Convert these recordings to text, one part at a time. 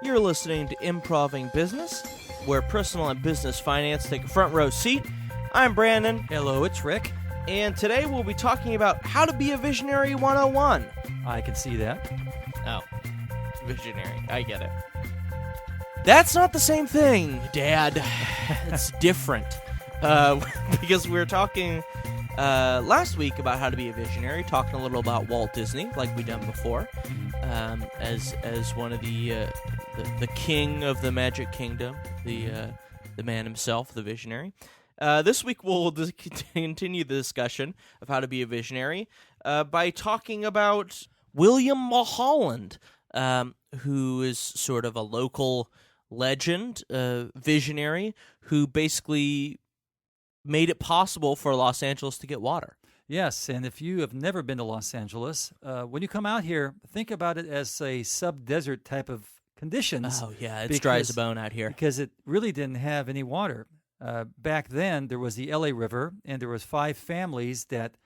You're listening to Improving Business, where personal and business finance take a front row seat. I'm Brandon. Hello, it's Rick. And today we'll be talking about how to be a visionary 101. I can see that. Oh, visionary. I get it. That's not the same thing, Dad. It's different. Because we were talking last week about how to be a visionary, talking a little about Walt Disney, like we've done before, as one of the king of the Magic Kingdom, the man himself, the visionary. This week we'll continue the discussion of how to be a visionary by talking about William Mulholland, who is sort of a local legend, visionary, who basically made it possible for Los Angeles to get water. Yes, and if you have never been to Los Angeles, when you come out here, think about it as a sub-desert type of conditions. Oh, yeah, it's dry as a bone out here. Because it really didn't have any water. Back then, there was the LA River, and there was 5 families that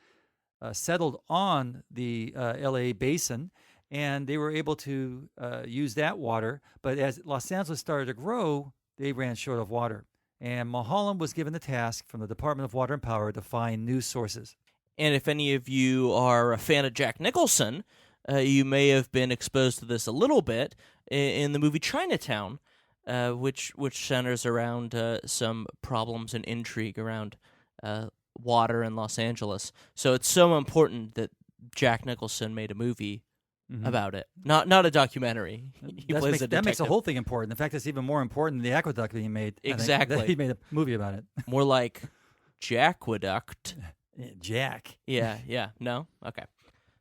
settled on the LA basin, and they were able to use that water. But as Los Angeles started to grow, they ran short of water. And Mulholland was given the task from the Department of Water and Power to find new sources. And if any of you are a fan of Jack Nicholson, you may have been exposed to this a little bit in the movie Chinatown, which centers around some problems and intrigue around water in Los Angeles. So it's so important that Jack Nicholson made a movie about it, not a documentary. That makes the whole thing important. In fact, it's even more important than the aqueduct that he made. Exactly. That he made a movie about it. More like Jacqueduct. Jack. Yeah. No? Okay.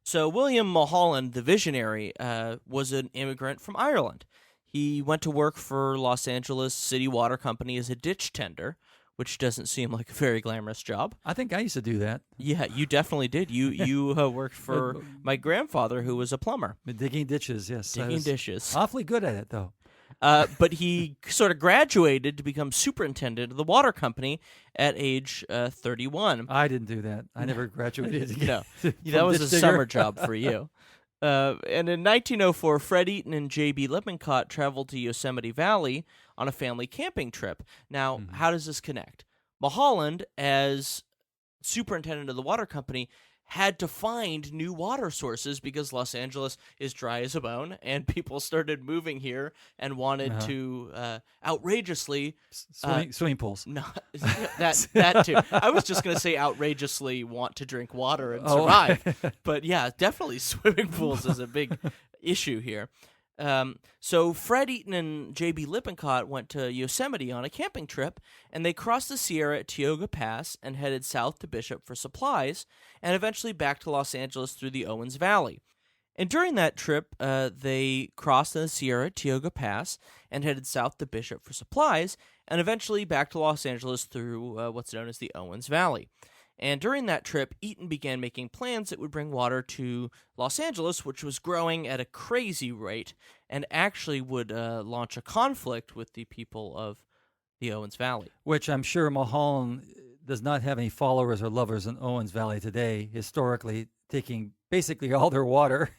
So William Mulholland, the visionary, was an immigrant from Ireland. He went to work for Los Angeles City Water Company as a ditch tender, which doesn't seem like a very glamorous job. I think I used to do that. Yeah, you definitely did. You worked for my grandfather, who was a plumber. Digging ditches, yes. Digging dishes. Awfully good at it, though. But he sort of graduated to become superintendent of the water company at age 31. I didn't do that. I never graduated. No, that was a summer job for you. And in 1904, Fred Eaton and J.B. Lippincott traveled to Yosemite Valley on a family camping trip. Now, how does this connect? Mulholland, as superintendent of the water company, had to find new water sources because Los Angeles is dry as a bone, and people started moving here and wanted to outrageously swimming pools. No, that too. I was just going to say outrageously want to drink water and survive, but yeah, definitely swimming pools is a big issue here. So Fred Eaton and J.B. Lippincott went to Yosemite on a camping trip, and they crossed the Sierra at Tioga Pass and headed south to Bishop for supplies, and eventually back to Los Angeles through the Owens Valley. And during that trip, they crossed the Sierra at Tioga Pass and headed south to Bishop for supplies, and eventually back to Los Angeles through what's known as the Owens Valley. And during that trip, Eaton began making plans that would bring water to Los Angeles, which was growing at a crazy rate, and actually would launch a conflict with the people of the Owens Valley. Which I'm sure Mulholland does not have any followers or lovers in Owens Valley today, historically taking basically all their water.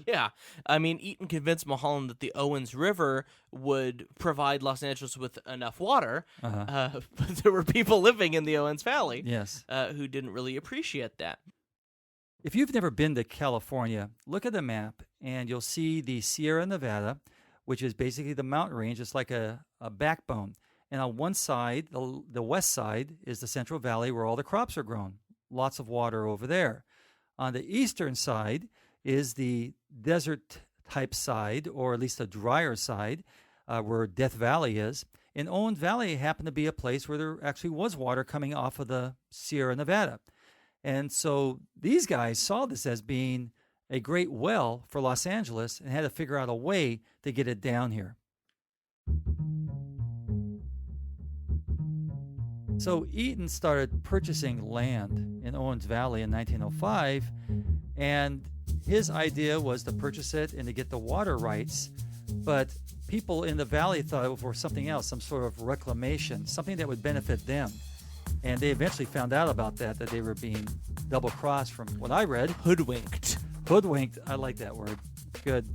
Yeah. I mean, Eaton convinced Mulholland that the Owens River would provide Los Angeles with enough water, but there were people living in the Owens Valley who didn't really appreciate that. If you've never been to California, look at the map, and you'll see the Sierra Nevada, which is basically the mountain range. It's like a backbone. And on one side, the west side, is the Central Valley where all the crops are grown. Lots of water over there. On the eastern side is the desert-type side, or at least a drier side, where Death Valley is. And Owens Valley happened to be a place where there actually was water coming off of the Sierra Nevada. And so these guys saw this as being a great well for Los Angeles and had to figure out a way to get it down here. So Eaton started purchasing land in Owens Valley in 1905, and his idea was to purchase it and to get the water rights, but people in the valley thought it was something else, some sort of reclamation, something that would benefit them. And they eventually found out about that they were being double-crossed from what I read. Hoodwinked. Hoodwinked. I like that word. Good.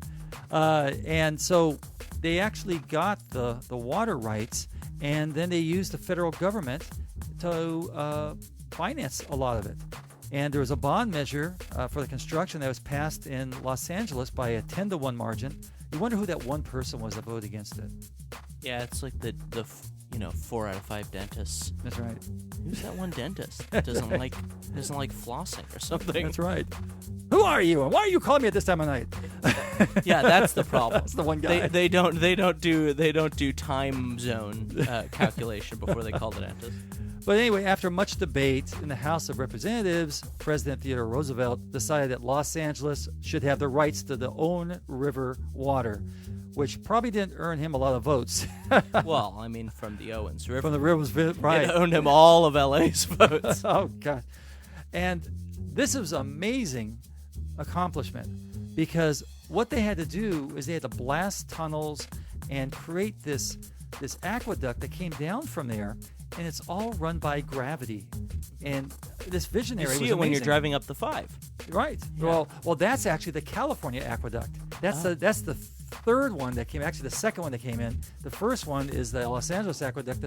And so they actually got the water rights, and then they used the federal government to finance a lot of it. And there was a bond measure for the construction that was passed in Los Angeles by a 10-1 margin. You wonder who that one person was that voted against it. Yeah, it's like the 4 out of 5 dentists. That's right. Who's that one dentist that doesn't like flossing or something? That's right. Who are you, and why are you calling me at this time of night? Yeah, that's the problem. That's the one guy. They don't do time zone calculation before they call the dentist. But anyway, after much debate in the House of Representatives, President Theodore Roosevelt decided that Los Angeles should have the rights to the own river water, which probably didn't earn him a lot of votes. Well, I mean, from the Owens River. From the rivers, right. It earned him all of LA's votes. Oh, God. And this was an amazing accomplishment because what they had to do is they had to blast tunnels and create this aqueduct that came down from there, and it's all run by gravity. And this visionary You see was it when you're amazing. driving up the 5. Right. Yeah. Well, that's actually the California aqueduct. That's the third one that came. Actually, the second one that came in. The first one is the Los Angeles aqueduct.